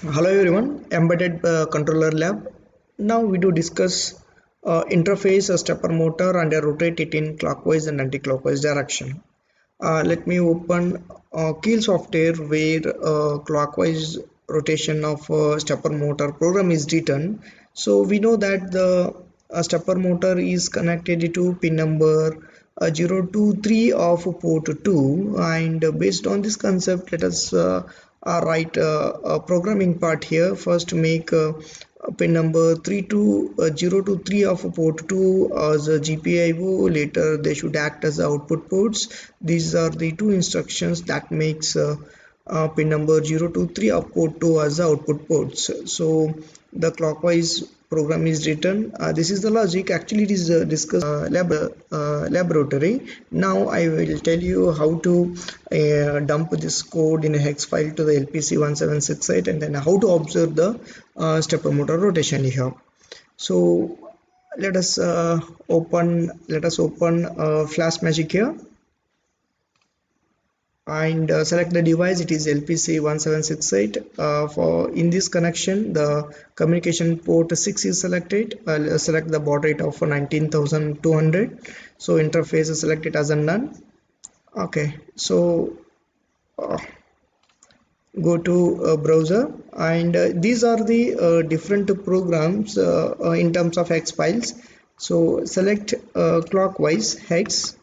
Hello everyone, Embedded Controller Lab. Now we do discuss interface a stepper motor and rotate it in clockwise and anti-clockwise direction. Let me open Keel software where clockwise rotation of stepper motor program is written. So we know that the stepper motor is connected to pin number 023 of port 2, and based on this concept let us write a programming part here. First make pin number 32023 of port 2 as a GPIO. Later they should act as output ports. These are the two instructions that makes pin number 023 of port 2 as the output ports. So the clockwise program is written. This is the logic. Actually it is discussed laboratory. Now I will tell you how to dump this code in a hex file to the LPC1768, and then how to observe the stepper motor rotation here. So let us open FlashMagick here, and select the device. It is LPC1768. For in this connection the communication port 6 is selected. I'll select the baud rate of 19,200. So interface is selected as a none. Okay, so go to browser, and these are the different programs in terms of hex files. So select clockwise hex.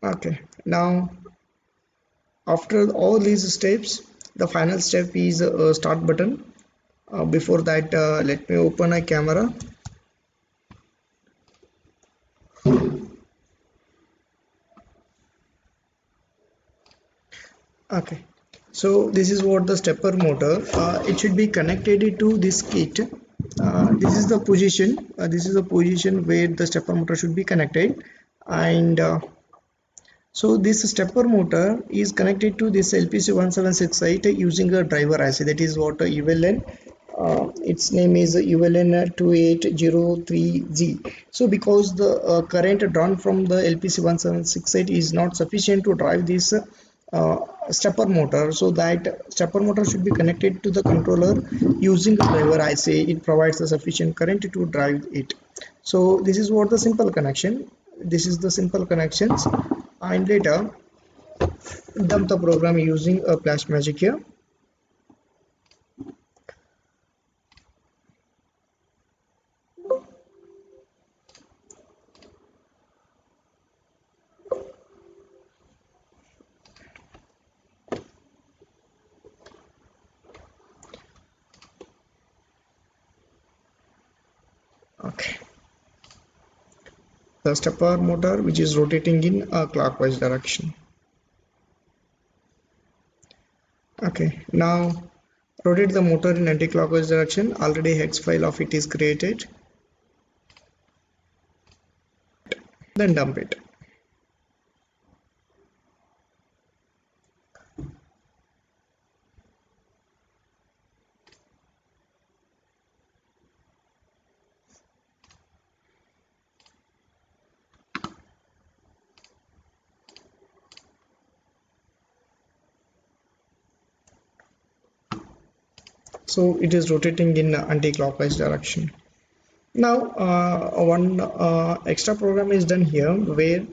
Okay, now after all these steps the final step is start button. Before that let me open a camera. Okay, so this is what the stepper motor, it should be connected to this kit. This is the position, where the stepper motor should be connected, and so this stepper motor is connected to this LPC1768 using a driver IC, that is what ULN. Its name is ULN2803Z. So because the current drawn from the LPC1768 is not sufficient to drive this stepper motor, so that stepper motor should be connected to the controller using a driver IC. It provides the sufficient current to drive it. So this is what the simple connection. This is the simple connections, and later dump the program using a FlashMagick here. Okay, the stepper motor which is rotating in a clockwise direction. Okay, now rotate the motor in anti-clockwise direction. Already hex file of it is created. Then dump it. So it is rotating in anti-clockwise direction. Now one extra program is done here, where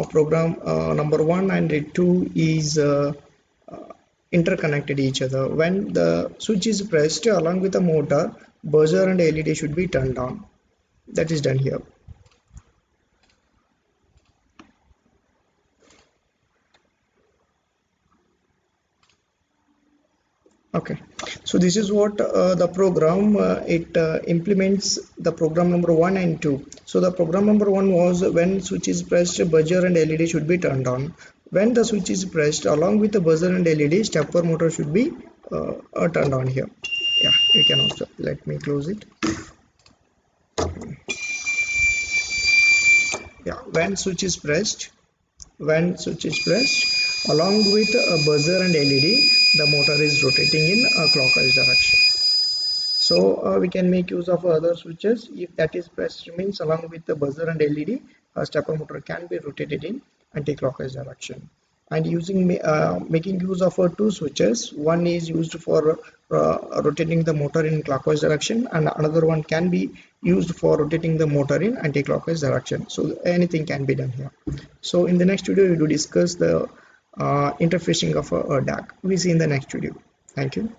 program number 1 and 2 is interconnected each other. When the switch is pressed along with the motor, buzzer and LED should be turned on. That is done here. Okay, so this is what the program it implements the program number 1 and 2. So the program number 1 was when switch is pressed, buzzer and LED should be turned on. When the switch is pressed, along with the buzzer and LED, stepper motor should be turned on here. Yeah, you can also let me close it. Yeah, when switch is pressed, along with a buzzer and LED, the motor is rotating in a clockwise direction. So we can make use of other switches. If that is pressed means along with the buzzer and LED, a stepper motor can be rotated in anti-clockwise direction. and making use of two switches. One is used for rotating the motor in clockwise direction, and another one can be used for rotating the motor in anti-clockwise direction. So anything can be done here. So in the next video we will discuss the interfacing of a DAC. We see in the next video. Thank you.